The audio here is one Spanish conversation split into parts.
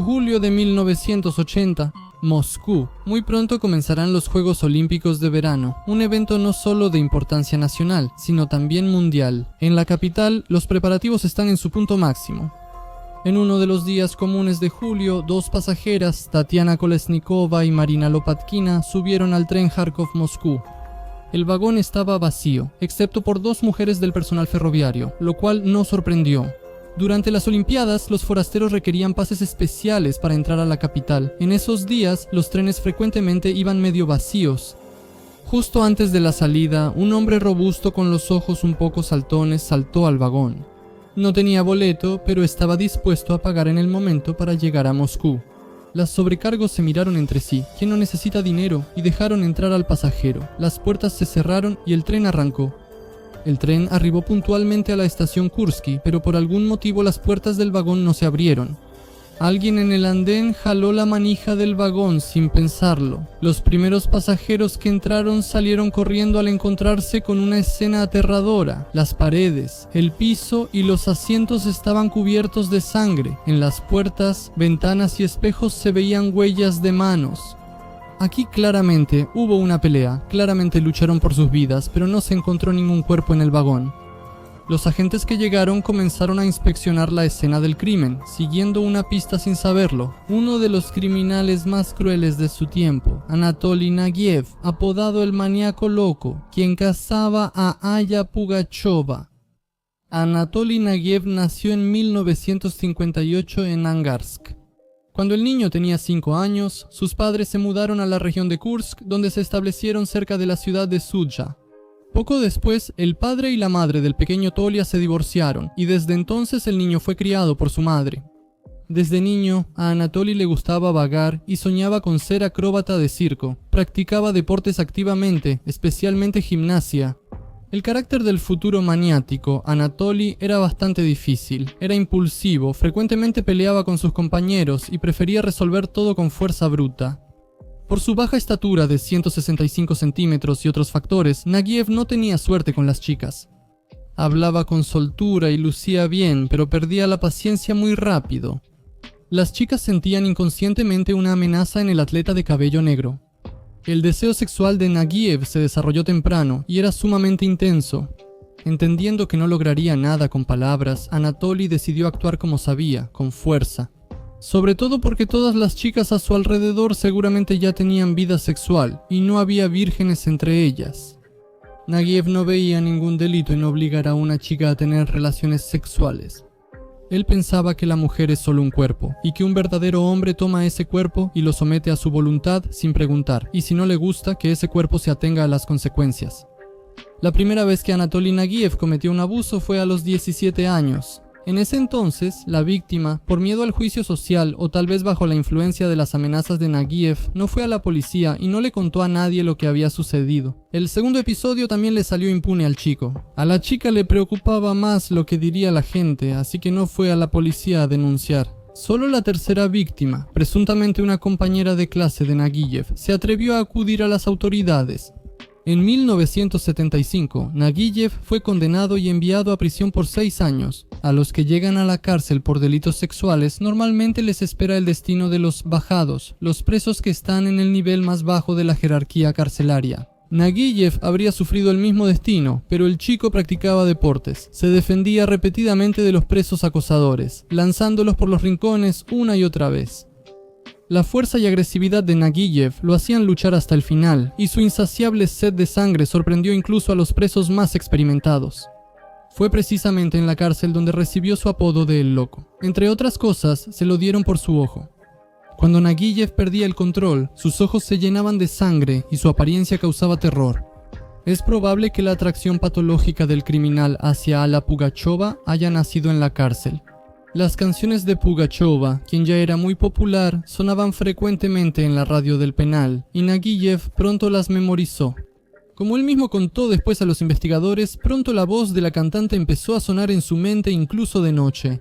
Julio de 1980. Moscú. Muy pronto comenzarán los Juegos Olímpicos de Verano, un evento no solo de importancia nacional, sino también mundial. En la capital, los preparativos están en su punto máximo. En uno de los días comunes de julio, dos pasajeras, Tatiana Kolesnikova y Marina Lopatkina, subieron al tren Kharkov-Moscú. El vagón estaba vacío, excepto por dos mujeres del personal ferroviario, lo cual no sorprendió. Durante las Olimpiadas, los forasteros requerían pases especiales para entrar a la capital. En esos días, los trenes frecuentemente iban medio vacíos. Justo antes de la salida, un hombre robusto con los ojos un poco saltones saltó al vagón. No tenía boleto, pero estaba dispuesto a pagar en el momento para llegar a Moscú. Las sobrecargos se miraron entre sí, ¿quién no necesita dinero?, y dejaron entrar al pasajero. Las puertas se cerraron y el tren arrancó. El tren arribó puntualmente a la estación Kursky, pero por algún motivo las puertas del vagón no se abrieron. Alguien en el andén jaló la manija del vagón sin pensarlo. Los primeros pasajeros que entraron salieron corriendo al encontrarse con una escena aterradora. Las paredes, el piso y los asientos estaban cubiertos de sangre. En las puertas, ventanas y espejos se veían huellas de manos. Aquí claramente hubo una pelea, claramente lucharon por sus vidas, pero no se encontró ningún cuerpo en el vagón. Los agentes que llegaron comenzaron a inspeccionar la escena del crimen, siguiendo una pista sin saberlo. Uno de los criminales más crueles de su tiempo, Anatoly Nagiev, apodado el maníaco loco, quien cazaba a Aya Pugacheva. Anatoly Nagiev nació en 1958 en Angarsk. Cuando el niño tenía 5 años, sus padres se mudaron a la región de Kursk, donde se establecieron cerca de la ciudad de Sudzha. Poco después, el padre y la madre del pequeño Tolia se divorciaron, y desde entonces el niño fue criado por su madre. Desde niño, a Anatoly le gustaba vagar y soñaba con ser acróbata de circo. Practicaba deportes activamente, especialmente gimnasia. El carácter del futuro maniático, Anatoly, era bastante difícil. Era impulsivo, frecuentemente peleaba con sus compañeros y prefería resolver todo con fuerza bruta. Por su baja estatura de 165 centímetros y otros factores, Nagiev no tenía suerte con las chicas. Hablaba con soltura y lucía bien, pero perdía la paciencia muy rápido. Las chicas sentían inconscientemente una amenaza en el atleta de cabello negro. El deseo sexual de Nagiev se desarrolló temprano y era sumamente intenso. Entendiendo que no lograría nada con palabras, Anatoly decidió actuar como sabía, con fuerza. Sobre todo porque todas las chicas a su alrededor seguramente ya tenían vida sexual y no había vírgenes entre ellas. Nagiev no veía ningún delito en obligar a una chica a tener relaciones sexuales. Él pensaba que la mujer es solo un cuerpo, y que un verdadero hombre toma ese cuerpo y lo somete a su voluntad sin preguntar, y si no le gusta, que ese cuerpo se atenga a las consecuencias. La primera vez que Anatoly Nagiev cometió un abuso fue a los 17 años. En ese entonces, la víctima, por miedo al juicio social o tal vez bajo la influencia de las amenazas de Nagiev, no fue a la policía y no le contó a nadie lo que había sucedido. El segundo episodio también le salió impune al chico. A la chica le preocupaba más lo que diría la gente, así que no fue a la policía a denunciar. Solo la tercera víctima, presuntamente una compañera de clase de Nagiev, se atrevió a acudir a las autoridades. En 1975, Nagiev fue condenado y enviado a prisión por 6 años. A los que llegan a la cárcel por delitos sexuales normalmente les espera el destino de los bajados, los presos que están en el nivel más bajo de la jerarquía carcelaria. Nagiev habría sufrido el mismo destino, pero el chico practicaba deportes. Se defendía repetidamente de los presos acosadores, lanzándolos por los rincones una y otra vez. La fuerza y agresividad de Nagiev lo hacían luchar hasta el final, y su insaciable sed de sangre sorprendió incluso a los presos más experimentados. Fue precisamente en la cárcel donde recibió su apodo de El Loco. Entre otras cosas, se lo dieron por su ojo. Cuando Nagiev perdía el control, sus ojos se llenaban de sangre y su apariencia causaba terror. Es probable que la atracción patológica del criminal hacia Alla Pugacheva haya nacido en la cárcel. Las canciones de Pugacheva, quien ya era muy popular, sonaban frecuentemente en la radio del penal, y Nagiev pronto las memorizó. Como él mismo contó después a los investigadores, pronto la voz de la cantante empezó a sonar en su mente incluso de noche.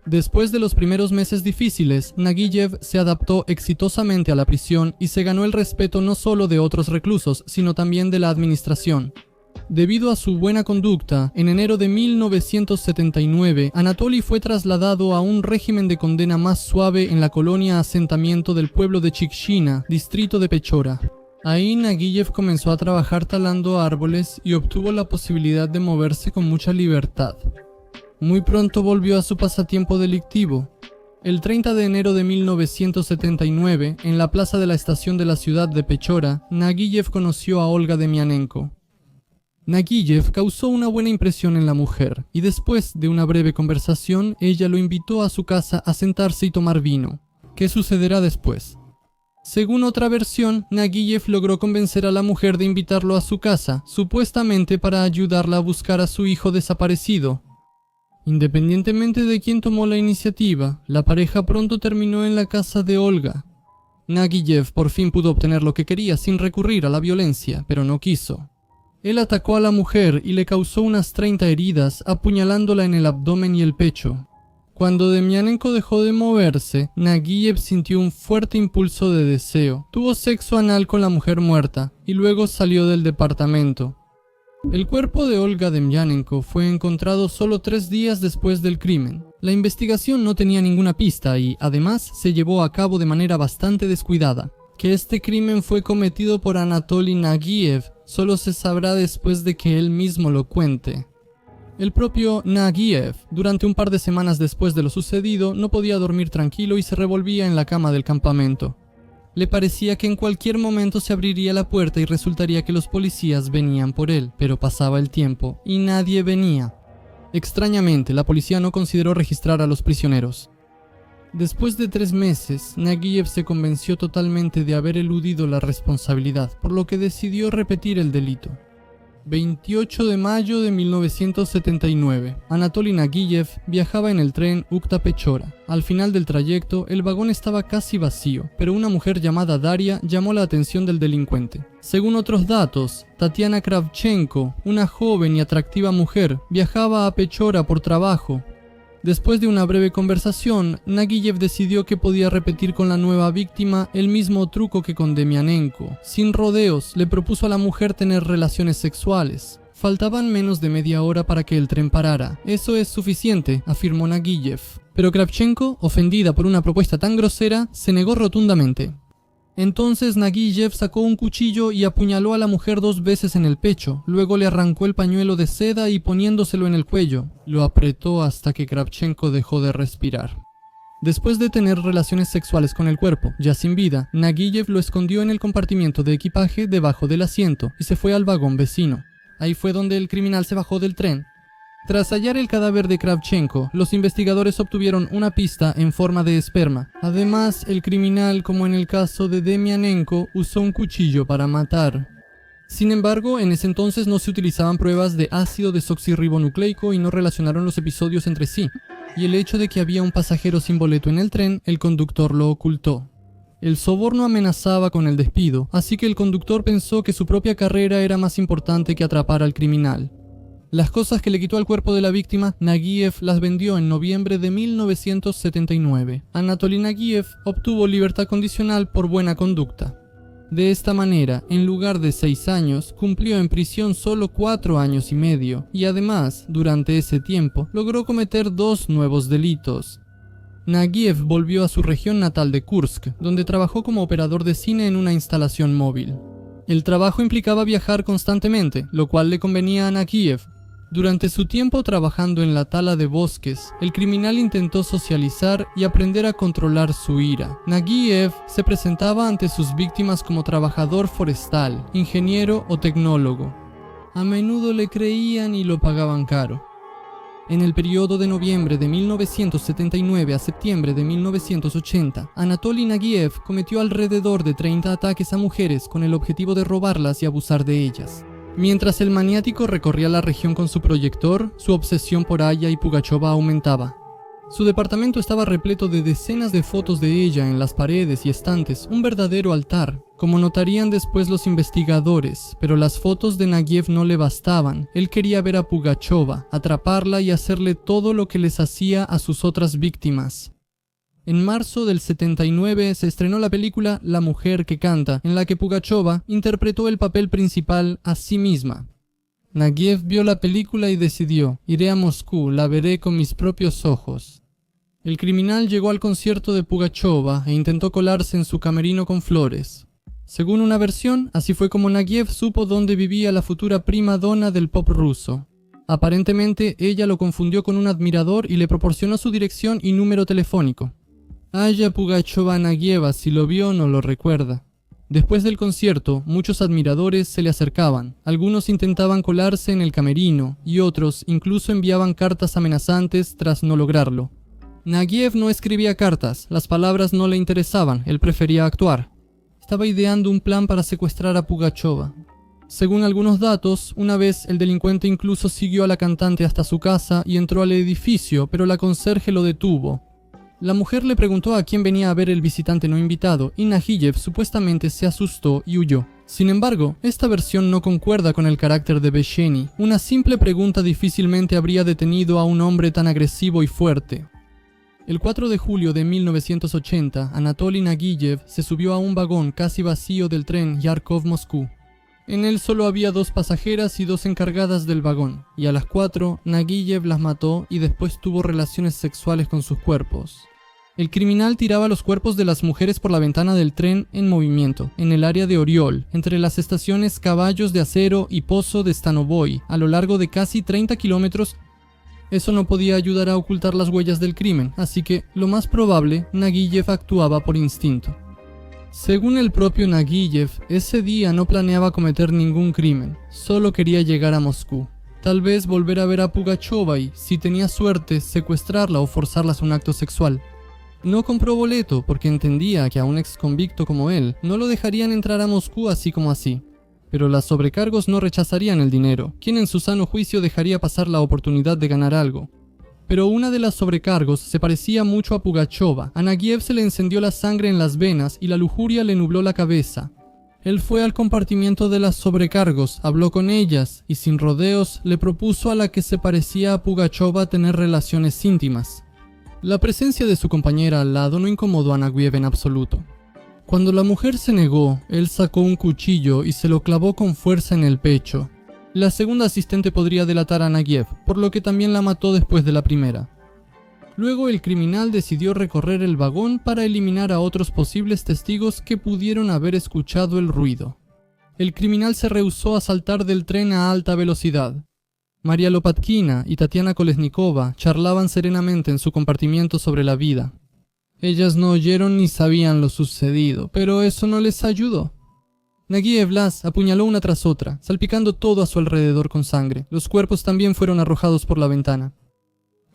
Después de los primeros meses difíciles, Nagiev se adaptó exitosamente a la prisión y se ganó el respeto no solo de otros reclusos, sino también de la administración. Debido a su buena conducta, en enero de 1979, Anatoly fue trasladado a un régimen de condena más suave en la colonia asentamiento del pueblo de Chikshina, distrito de Pechora. Ahí Nagiyev comenzó a trabajar talando árboles y obtuvo la posibilidad de moverse con mucha libertad. Muy pronto volvió a su pasatiempo delictivo. El 30 de enero de 1979, en la plaza de la estación de la ciudad de Pechora, Nagiyev conoció a Olga Demianenko. Nagiyev causó una buena impresión en la mujer, y después de una breve conversación, ella lo invitó a su casa a sentarse y tomar vino. ¿Qué sucederá después? Según otra versión, Nagiyev logró convencer a la mujer de invitarlo a su casa, supuestamente para ayudarla a buscar a su hijo desaparecido. Independientemente de quién tomó la iniciativa, la pareja pronto terminó en la casa de Olga. Nagiyev por fin pudo obtener lo que quería sin recurrir a la violencia, pero no quiso. Él atacó a la mujer y le causó unas 30 heridas, apuñalándola en el abdomen y el pecho. Cuando Demianenko dejó de moverse, Nagiyev sintió un fuerte impulso de deseo. Tuvo sexo anal con la mujer muerta y luego salió del departamento. El cuerpo de Olga Demianenko fue encontrado solo 3 días después del crimen. La investigación no tenía ninguna pista y, además, se llevó a cabo de manera bastante descuidada. Que este crimen fue cometido por Anatoly Nagiyev solo se sabrá después de que él mismo lo cuente. El propio Nagiyev, durante un par de semanas después de lo sucedido, no podía dormir tranquilo y se revolvía en la cama del campamento. Le parecía que en cualquier momento se abriría la puerta y resultaría que los policías venían por él, pero pasaba el tiempo y nadie venía. Extrañamente, la policía no consideró registrar a los prisioneros. Después de 3 meses, Nagiyev se convenció totalmente de haber eludido la responsabilidad, por lo que decidió repetir el delito. 28 de mayo de 1979, Anatoly Nagiyev viajaba en el tren Ukta-Pechora. Al final del trayecto, el vagón estaba casi vacío, pero una mujer llamada Daria llamó la atención del delincuente. Según otros datos, Tatiana Kravchenko, una joven y atractiva mujer, viajaba a Pechora por trabajo. Después de una breve conversación, Nagiyev decidió que podía repetir con la nueva víctima el mismo truco que con Demianenko. Sin rodeos, le propuso a la mujer tener relaciones sexuales. Faltaban menos de media hora para que el tren parara. Eso es suficiente, afirmó Nagiyev. Pero Kravchenko, ofendida por una propuesta tan grosera, se negó rotundamente. Entonces Nagiyev sacó un cuchillo y apuñaló a la mujer 2 veces en el pecho, luego le arrancó el pañuelo de seda y poniéndoselo en el cuello, lo apretó hasta que Kravchenko dejó de respirar. Después de tener relaciones sexuales con el cuerpo, ya sin vida, Nagiyev lo escondió en el compartimiento de equipaje debajo del asiento y se fue al vagón vecino. Ahí fue donde el criminal se bajó del tren. Tras hallar el cadáver de Kravchenko, los investigadores obtuvieron una pista en forma de esperma. Además, el criminal, como en el caso de Demianenko, usó un cuchillo para matar. Sin embargo, en ese entonces no se utilizaban pruebas de ácido desoxirribonucleico y no relacionaron los episodios entre sí. Y el hecho de que había un pasajero sin boleto en el tren, el conductor lo ocultó. El soborno amenazaba con el despido, así que el conductor pensó que su propia carrera era más importante que atrapar al criminal. Las cosas que le quitó al cuerpo de la víctima, Nagiyev las vendió en noviembre de 1979. Anatoly Nagiyev obtuvo libertad condicional por buena conducta. De esta manera, en lugar de 6 años, cumplió en prisión solo 4 años y medio, y además, durante ese tiempo, logró cometer 2 nuevos delitos. Nagiyev volvió a su región natal de Kursk, donde trabajó como operador de cine en una instalación móvil. El trabajo implicaba viajar constantemente, lo cual le convenía a Nagiyev. Durante su tiempo trabajando en la tala de bosques, el criminal intentó socializar y aprender a controlar su ira. Nagiyev se presentaba ante sus víctimas como trabajador forestal, ingeniero o tecnólogo. A menudo le creían y lo pagaban caro. En el periodo de noviembre de 1979 a septiembre de 1980, Anatoly Nagiyev cometió alrededor de 30 ataques a mujeres con el objetivo de robarlas y abusar de ellas. Mientras el maniático recorría la región con su proyector, su obsesión por Aya y Pugacheva aumentaba. Su departamento estaba repleto de decenas de fotos de ella en las paredes y estantes, un verdadero altar, como notarían después los investigadores, pero las fotos de Nagiyev no le bastaban. Él quería ver a Pugacheva, atraparla y hacerle todo lo que les hacía a sus otras víctimas. En marzo del 79 se estrenó la película La mujer que canta, en la que Pugacheva interpretó el papel principal a sí misma. Nagiev vio la película y decidió: iré a Moscú, la veré con mis propios ojos. El criminal llegó al concierto de Pugacheva e intentó colarse en su camerino con flores. Según una versión, así fue como Nagiev supo dónde vivía la futura prima donna del pop ruso. Aparentemente, ella lo confundió con un admirador y le proporcionó su dirección y número telefónico. Aya Pugacheva Nagieva, si lo vio, no lo recuerda. Después del concierto, muchos admiradores se le acercaban. Algunos intentaban colarse en el camerino y otros incluso enviaban cartas amenazantes tras no lograrlo. Nagiev no escribía cartas, las palabras no le interesaban, él prefería actuar. Estaba ideando un plan para secuestrar a Pugacheva. Según algunos datos, una vez el delincuente incluso siguió a la cantante hasta su casa y entró al edificio, pero la conserje lo detuvo. La mujer le preguntó a quién venía a ver el visitante no invitado y Nagiev supuestamente se asustó y huyó. Sin embargo, esta versión no concuerda con el carácter de Besheny. Una simple pregunta difícilmente habría detenido a un hombre tan agresivo y fuerte. El 4 de julio de 1980, Anatoly Nagiev se subió a un vagón casi vacío del tren Yarkov-Moscú. En él solo había 2 pasajeras y 2 encargadas del vagón, y a las 4, Nagiev las mató y después tuvo relaciones sexuales con sus cuerpos. El criminal tiraba los cuerpos de las mujeres por la ventana del tren en movimiento, en el área de Oriol, entre las estaciones Caballos de Acero y Pozo de Stanovoy, a lo largo de casi 30 kilómetros. Eso no podía ayudar a ocultar las huellas del crimen, así que, lo más probable, Nagiev actuaba por instinto. Según el propio Nagiev, ese día no planeaba cometer ningún crimen, solo quería llegar a Moscú. Tal vez volver a ver a Pugacheva y, si tenía suerte, secuestrarla o forzarla a un acto sexual. No compró boleto porque entendía que a un ex convicto como él no lo dejarían entrar a Moscú así como así. Pero las sobrecargos no rechazarían el dinero. ¿Quién en su sano juicio dejaría pasar la oportunidad de ganar algo? Pero una de las sobrecargos se parecía mucho a Pugacheva. A Nagiev se le encendió la sangre en las venas y la lujuria le nubló la cabeza. Él fue al compartimiento de las sobrecargos, habló con ellas y sin rodeos le propuso a la que se parecía a Pugacheva tener relaciones íntimas. La presencia de su compañera al lado no incomodó a Nagiev en absoluto. Cuando la mujer se negó, él sacó un cuchillo y se lo clavó con fuerza en el pecho. La segunda asistente podría delatar a Nagiev, por lo que también la mató después de la primera. Luego el criminal decidió recorrer el vagón para eliminar a otros posibles testigos que pudieron haber escuchado el ruido. El criminal se rehusó a saltar del tren a alta velocidad. María Lopatkina y Tatiana Kolesnikova charlaban serenamente en su compartimiento sobre la vida. Ellas no oyeron ni sabían lo sucedido, pero eso no les ayudó. Nagiev las apuñaló una tras otra, salpicando todo a su alrededor con sangre. Los cuerpos también fueron arrojados por la ventana.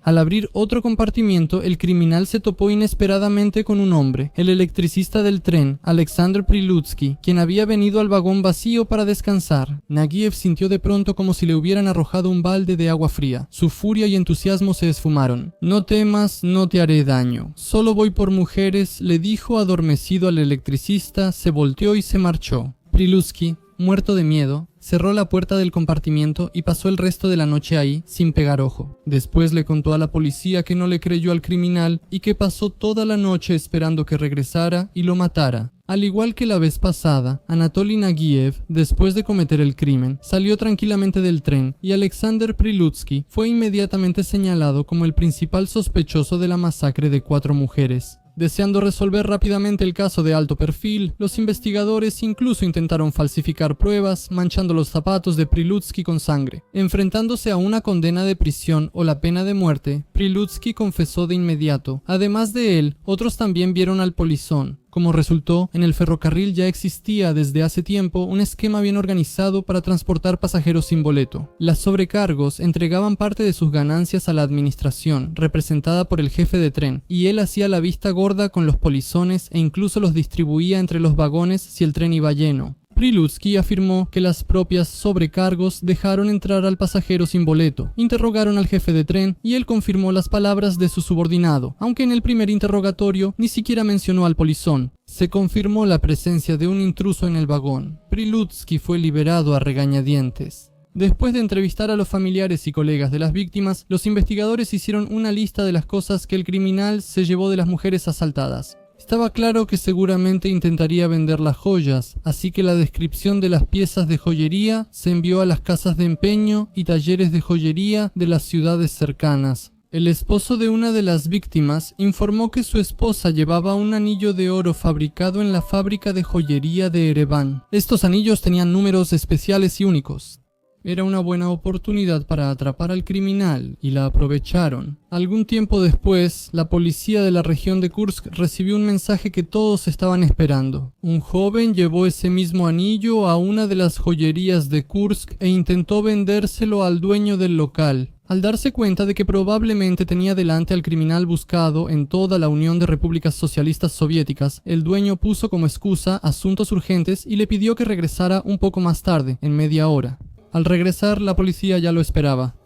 Al abrir otro compartimiento, el criminal se topó inesperadamente con un hombre, el electricista del tren, Alexander Prilutsky, quien había venido al vagón vacío para descansar. Nagiev sintió de pronto como si le hubieran arrojado un balde de agua fría. Su furia y entusiasmo se esfumaron. «No temas, no te haré daño. Solo voy por mujeres», le dijo adormecido al electricista, se volteó y se marchó. Prilutsky, muerto de miedo, cerró la puerta del compartimiento y pasó el resto de la noche ahí sin pegar ojo. Después le contó a la policía que no le creyó al criminal y que pasó toda la noche esperando que regresara y lo matara. Al igual que la vez pasada, Anatoly Nagiev, después de cometer el crimen, salió tranquilamente del tren y Alexander Prilutsky fue inmediatamente señalado como el principal sospechoso de la masacre de 4 mujeres. Deseando resolver rápidamente el caso de alto perfil, los investigadores incluso intentaron falsificar pruebas, manchando los zapatos de Prilutsky con sangre. Enfrentándose a una condena de prisión o la pena de muerte, Prilutsky confesó de inmediato. Además de él, otros también vieron al polizón. Como resultó, en el ferrocarril ya existía desde hace tiempo un esquema bien organizado para transportar pasajeros sin boleto. Las sobrecargos entregaban parte de sus ganancias a la administración, representada por el jefe de tren, y él hacía la vista gorda con los polizones e incluso los distribuía entre los vagones si el tren iba lleno. Prilutsky afirmó que las propias sobrecargos dejaron entrar al pasajero sin boleto. Interrogaron al jefe de tren y él confirmó las palabras de su subordinado, aunque en el primer interrogatorio ni siquiera mencionó al polizón. Se confirmó la presencia de un intruso en el vagón. Prilutsky fue liberado a regañadientes. Después de entrevistar a los familiares y colegas de las víctimas, los investigadores hicieron una lista de las cosas que el criminal se llevó de las mujeres asaltadas. Estaba claro que seguramente intentaría vender las joyas, así que la descripción de las piezas de joyería se envió a las casas de empeño y talleres de joyería de las ciudades cercanas. El esposo de una de las víctimas informó que su esposa llevaba un anillo de oro fabricado en la fábrica de joyería de Ereván. Estos anillos tenían números especiales y únicos. Era una buena oportunidad para atrapar al criminal y la aprovecharon. Algún tiempo después, la policía de la región de Kursk recibió un mensaje que todos estaban esperando. Un joven llevó ese mismo anillo a una de las joyerías de Kursk e intentó vendérselo al dueño del local. Al darse cuenta de que probablemente tenía delante al criminal buscado en toda la Unión de Repúblicas Socialistas Soviéticas, el dueño puso como excusa asuntos urgentes y le pidió que regresara un poco más tarde, en media hora. Al regresar, la policía ya lo esperaba.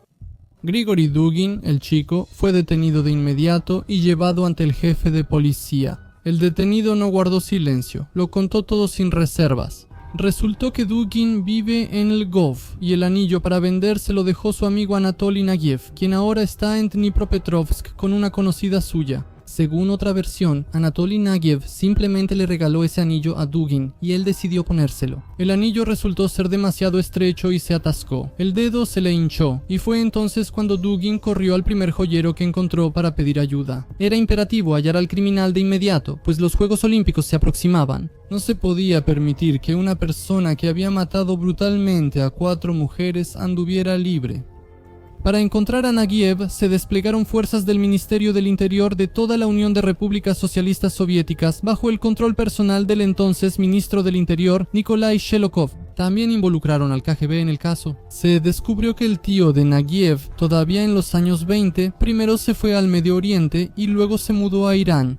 Grigory Dugin, el chico, fue detenido de inmediato y llevado ante el jefe de policía. El detenido no guardó silencio, lo contó todo sin reservas. Resultó que Dugin vive en Lvov y el anillo para vender se lo dejó su amigo Anatoly Nagiev, quien ahora está en Dnipropetrovsk con una conocida suya. Según otra versión, Anatoly Nagiev simplemente le regaló ese anillo a Dugin y él decidió ponérselo. El anillo resultó ser demasiado estrecho y se atascó. El dedo se le hinchó y fue entonces cuando Dugin corrió al primer joyero que encontró para pedir ayuda. Era imperativo hallar al criminal de inmediato, pues los Juegos Olímpicos se aproximaban. No se podía permitir que una persona que había matado brutalmente a 4 mujeres anduviera libre. Para encontrar a Nagiev se desplegaron fuerzas del Ministerio del Interior de toda la Unión de Repúblicas Socialistas Soviéticas bajo el control personal del entonces ministro del Interior, Nikolai Shelokov. También involucraron al KGB en el caso. Se descubrió que el tío de Nagiev, todavía en los años 20, primero se fue al Medio Oriente y luego se mudó a Irán.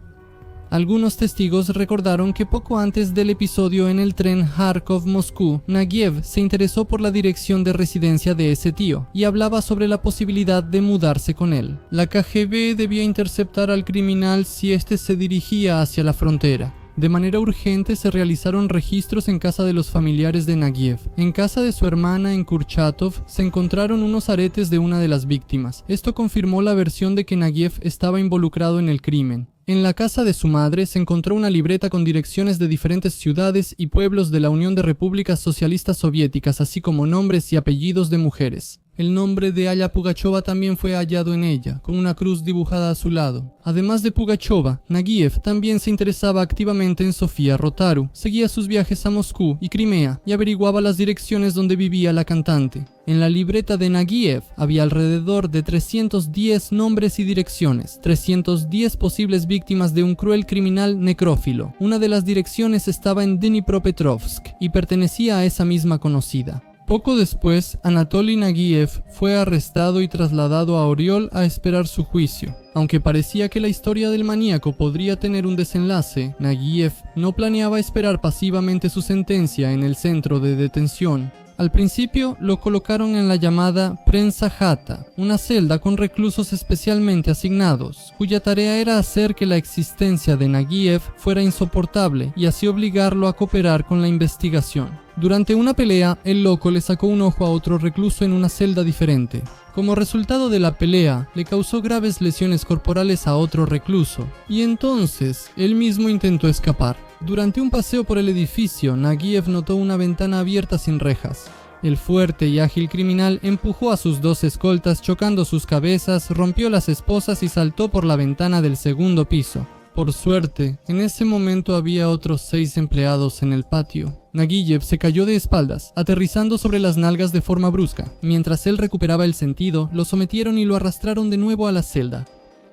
Algunos testigos recordaron que poco antes del episodio en el tren Kharkov-Moscú, Nagiev se interesó por la dirección de residencia de ese tío y hablaba sobre la posibilidad de mudarse con él. La KGB debía interceptar al criminal si éste se dirigía hacia la frontera. De manera urgente se realizaron registros en casa de los familiares de Nagiev. En casa de su hermana en Kurchatov se encontraron unos aretes de una de las víctimas. Esto confirmó la versión de que Nagiev estaba involucrado en el crimen. En la casa de su madre se encontró una libreta con direcciones de diferentes ciudades y pueblos de la Unión de Repúblicas Socialistas Soviéticas, así como nombres y apellidos de mujeres. El nombre de Aya Pugacheva también fue hallado en ella, con una cruz dibujada a su lado. Además de Pugacheva, Nagiev también se interesaba activamente en Sofía Rotaru, seguía sus viajes a Moscú y Crimea y averiguaba las direcciones donde vivía la cantante. En la libreta de Nagiev había alrededor de 310 nombres y direcciones, 310 posibles víctimas de un cruel criminal necrófilo. Una de las direcciones estaba en Dnipropetrovsk y pertenecía a esa misma conocida. Poco después, Anatoly Nagiev fue arrestado y trasladado a Oriol a esperar su juicio. Aunque parecía que la historia del maníaco podría tener un desenlace, Nagiev no planeaba esperar pasivamente su sentencia en el centro de detención. Al principio lo colocaron en la llamada Prensa Jata, una celda con reclusos especialmente asignados, cuya tarea era hacer que la existencia de Nagiev fuera insoportable y así obligarlo a cooperar con la investigación. Durante una pelea, el loco le sacó un ojo a otro recluso en una celda diferente. Como resultado de la pelea, le causó graves lesiones corporales a otro recluso, y entonces él mismo intentó escapar. Durante un paseo por el edificio, Nagiev notó una ventana abierta sin rejas. El fuerte y ágil criminal empujó a sus 2 escoltas chocando sus cabezas, rompió las esposas y saltó por la ventana del segundo piso. Por suerte, en ese momento había otros 6 empleados en el patio. Nagiev se cayó de espaldas, aterrizando sobre las nalgas de forma brusca. Mientras él recuperaba el sentido, lo sometieron y lo arrastraron de nuevo a la celda.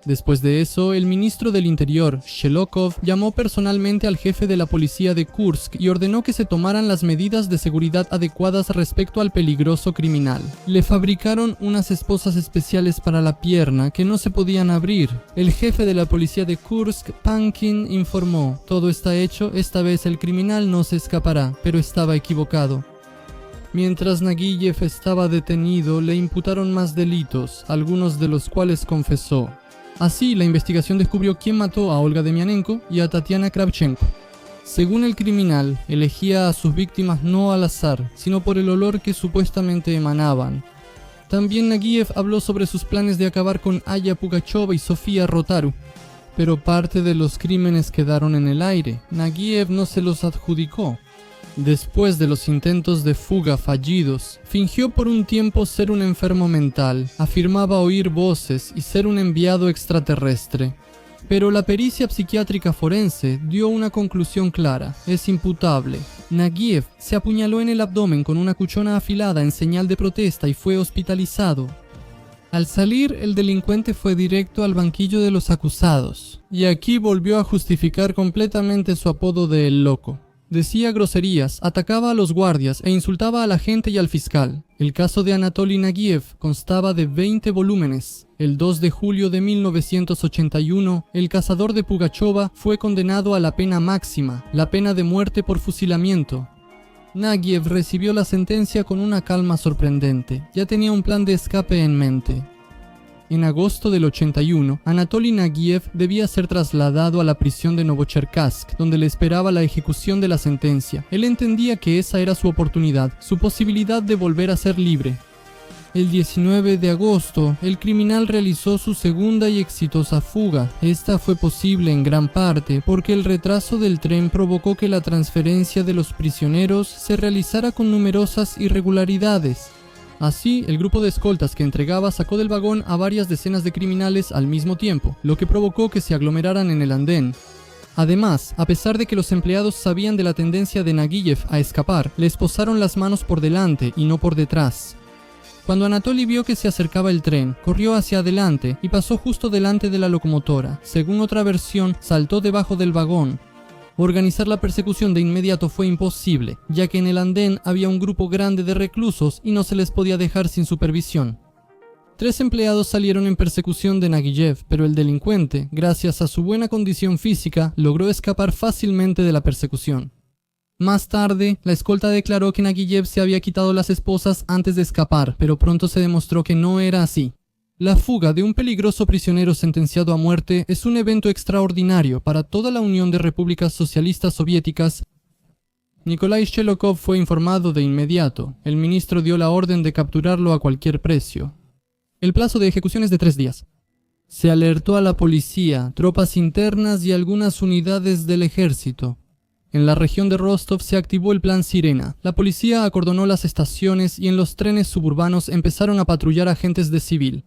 Después de eso, el ministro del Interior, Shelokov, llamó personalmente al jefe de la policía de Kursk y ordenó que se tomaran las medidas de seguridad adecuadas respecto al peligroso criminal. Le fabricaron unas esposas especiales para la pierna que no se podían abrir. El jefe de la policía de Kursk, Pankin, informó: "Todo está hecho, esta vez el criminal no se escapará", pero estaba equivocado. Mientras Nagiev estaba detenido, le imputaron más delitos, algunos de los cuales confesó. Así, la investigación descubrió quién mató a Olga Demianenko y a Tatiana Kravchenko. Según el criminal, elegía a sus víctimas no al azar, sino por el olor que supuestamente emanaban. También Nagiev habló sobre sus planes de acabar con Aya Pugacheva y Sofía Rotaru. Pero parte de los crímenes quedaron en el aire. Nagiev no se los adjudicó. Después de los intentos de fuga fallidos, fingió por un tiempo ser un enfermo mental, afirmaba oír voces y ser un enviado extraterrestre. Pero la pericia psiquiátrica forense dio una conclusión clara: es imputable. Nagiev se apuñaló en el abdomen con una cuchona afilada en señal de protesta y fue hospitalizado. Al salir, el delincuente fue directo al banquillo de los acusados, y aquí volvió a justificar completamente su apodo de El Loco. Decía groserías, atacaba a los guardias e insultaba a la gente y al fiscal. El caso de Anatoly Nagiev constaba de 20 volúmenes. El 2 de julio de 1981, el cazador de Pugachova fue condenado a la pena máxima, la pena de muerte por fusilamiento. Nagiev recibió la sentencia con una calma sorprendente. Ya tenía un plan de escape en mente. En agosto del 81, Anatoly Nagiev debía ser trasladado a la prisión de Novocherkassk, donde le esperaba la ejecución de la sentencia. Él entendía que esa era su oportunidad, su posibilidad de volver a ser libre. El 19 de agosto, el criminal realizó su segunda y exitosa fuga. Esta fue posible en gran parte porque el retraso del tren provocó que la transferencia de los prisioneros se realizara con numerosas irregularidades. Así, el grupo de escoltas que entregaba sacó del vagón a varias decenas de criminales al mismo tiempo, lo que provocó que se aglomeraran en el andén. Además, a pesar de que los empleados sabían de la tendencia de Nagiev a escapar, les posaron las manos por delante y no por detrás. Cuando Anatoly vio que se acercaba el tren, corrió hacia adelante y pasó justo delante de la locomotora. Según otra versión, saltó debajo del vagón. Organizar la persecución de inmediato fue imposible, ya que en el andén había un grupo grande de reclusos y no se les podía dejar sin supervisión. 3 empleados salieron en persecución de Nagiev, pero el delincuente, gracias a su buena condición física, logró escapar fácilmente de la persecución. Más tarde, la escolta declaró que Nagiev se había quitado las esposas antes de escapar, pero pronto se demostró que no era así. La fuga de un peligroso prisionero sentenciado a muerte es un evento extraordinario para toda la Unión de Repúblicas Socialistas Soviéticas. Nikolai Shelokov fue informado de inmediato. El ministro dio la orden de capturarlo a cualquier precio. El plazo de ejecución es de 3 días. Se alertó a la policía, tropas internas y algunas unidades del ejército. En la región de Rostov se activó el plan Sirena. La policía acordonó las estaciones y en los trenes suburbanos empezaron a patrullar agentes de civil.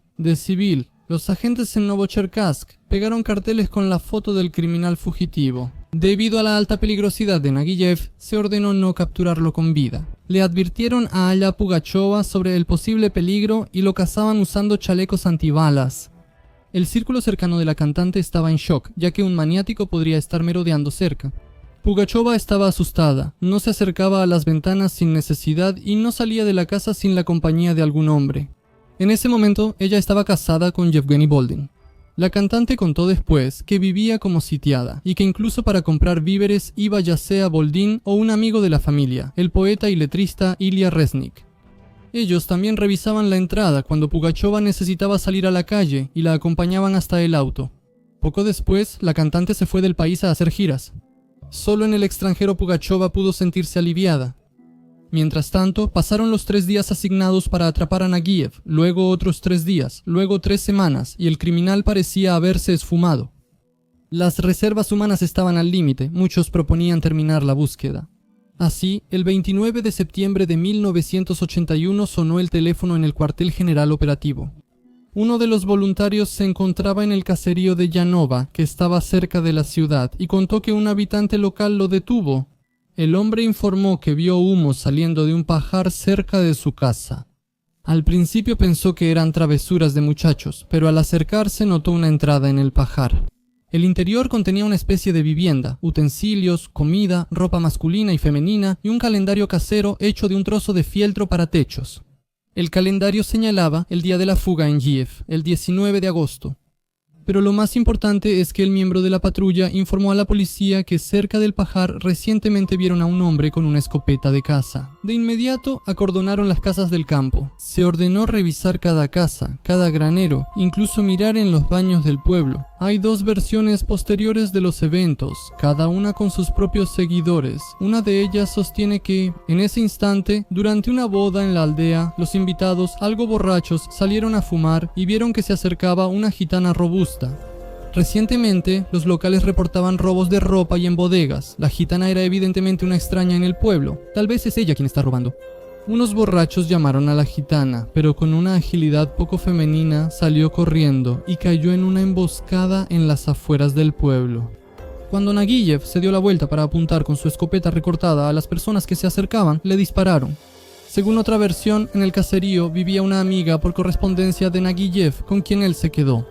Los agentes en Novocherkassk pegaron carteles con la foto del criminal fugitivo. Debido a la alta peligrosidad de Nagiev, se ordenó no capturarlo con vida. Le advirtieron a Alla Pugachova sobre el posible peligro y lo cazaban usando chalecos antibalas. El círculo cercano de la cantante estaba en shock, ya que un maniático podría estar merodeando cerca. Pugachova estaba asustada, no se acercaba a las ventanas sin necesidad y no salía de la casa sin la compañía de algún hombre. En ese momento, ella estaba casada con Yevgeny Boldin. La cantante contó después que vivía como sitiada y que incluso para comprar víveres iba ya sea Boldin o un amigo de la familia, el poeta y letrista Ilya Resnik. Ellos también revisaban la entrada cuando Pugachova necesitaba salir a la calle y la acompañaban hasta el auto. Poco después, la cantante se fue del país a hacer giras. Solo en el extranjero Pugachova pudo sentirse aliviada. Mientras tanto, pasaron los 3 días asignados para atrapar a Nagiev, luego otros 3 días, luego 3 semanas, y el criminal parecía haberse esfumado. Las reservas humanas estaban al límite, muchos proponían terminar la búsqueda. Así, el 29 de septiembre de 1981 sonó el teléfono en el cuartel general operativo. Uno de los voluntarios se encontraba en el caserío de Yanova, que estaba cerca de la ciudad, y contó que un habitante local lo detuvo. El hombre informó que vio humo saliendo de un pajar cerca de su casa. Al principio pensó que eran travesuras de muchachos, pero al acercarse notó una entrada en el pajar. El interior contenía una especie de vivienda, utensilios, comida, ropa masculina y femenina y un calendario casero hecho de un trozo de fieltro para techos. El calendario señalaba el día de la fuga en Kiev, el 19 de agosto. Pero lo más importante es que el miembro de la patrulla informó a la policía que cerca del pajar recientemente vieron a un hombre con una escopeta de caza. De inmediato acordonaron las casas del campo. Se ordenó revisar cada casa, cada granero, incluso mirar en los baños del pueblo. Hay 2 versiones posteriores de los eventos, cada una con sus propios seguidores. Una de ellas sostiene que, en ese instante, durante una boda en la aldea, los invitados, algo borrachos, salieron a fumar y vieron que se acercaba una gitana robusta. Recientemente, los locales reportaban robos de ropa y en bodegas. La gitana era evidentemente una extraña en el pueblo. Tal vez es ella quien está robando. Unos borrachos llamaron a la gitana, pero con una agilidad poco femenina salió corriendo y cayó en una emboscada en las afueras del pueblo. Cuando Naguillev se dio la vuelta para apuntar con su escopeta recortada a las personas que se acercaban, le dispararon. Según otra versión, en el caserío vivía una amiga por correspondencia de Naguillev con quien él se quedó.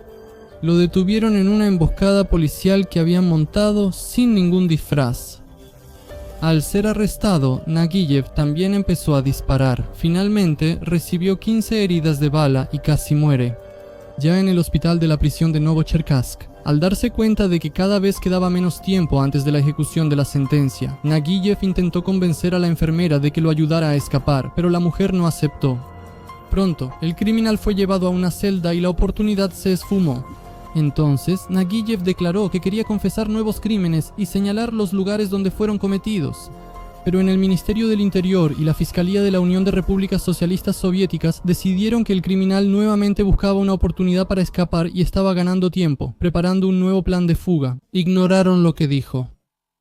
Lo detuvieron en una emboscada policial que habían montado sin ningún disfraz. Al ser arrestado, Naguillev también empezó a disparar. Finalmente, recibió 15 heridas de bala y casi muere. Ya en el hospital de la prisión de Novocherkassk, al darse cuenta de que cada vez quedaba menos tiempo antes de la ejecución de la sentencia, Naguillev intentó convencer a la enfermera de que lo ayudara a escapar, pero la mujer no aceptó. Pronto, el criminal fue llevado a una celda y la oportunidad se esfumó. Entonces, Naguillev declaró que quería confesar nuevos crímenes y señalar los lugares donde fueron cometidos. Pero en el Ministerio del Interior y la Fiscalía de la Unión de Repúblicas Socialistas Soviéticas decidieron que el criminal nuevamente buscaba una oportunidad para escapar y estaba ganando tiempo, preparando un nuevo plan de fuga. Ignoraron lo que dijo.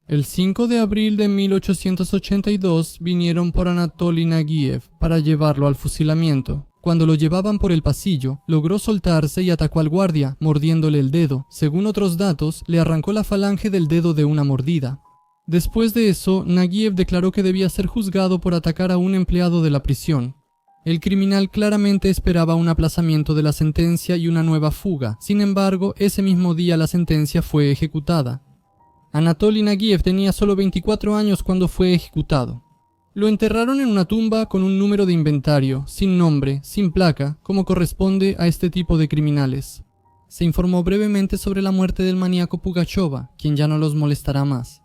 El 5 de abril de 1882 vinieron por Anatoly Naguillev para llevarlo al fusilamiento. Cuando lo llevaban por el pasillo, logró soltarse y atacó al guardia, mordiéndole el dedo. Según otros datos, le arrancó la falange del dedo de una mordida. Después de eso, Naguillev declaró que debía ser juzgado por atacar a un empleado de la prisión. El criminal claramente esperaba un aplazamiento de la sentencia y una nueva fuga. Sin embargo, ese mismo día la sentencia fue ejecutada. Anatoly Naguillev tenía solo 24 años cuando fue ejecutado. Lo enterraron en una tumba con un número de inventario, sin nombre, sin placa, como corresponde a este tipo de criminales. Se informó brevemente sobre la muerte del maníaco Pugacheva, quien ya no los molestará más.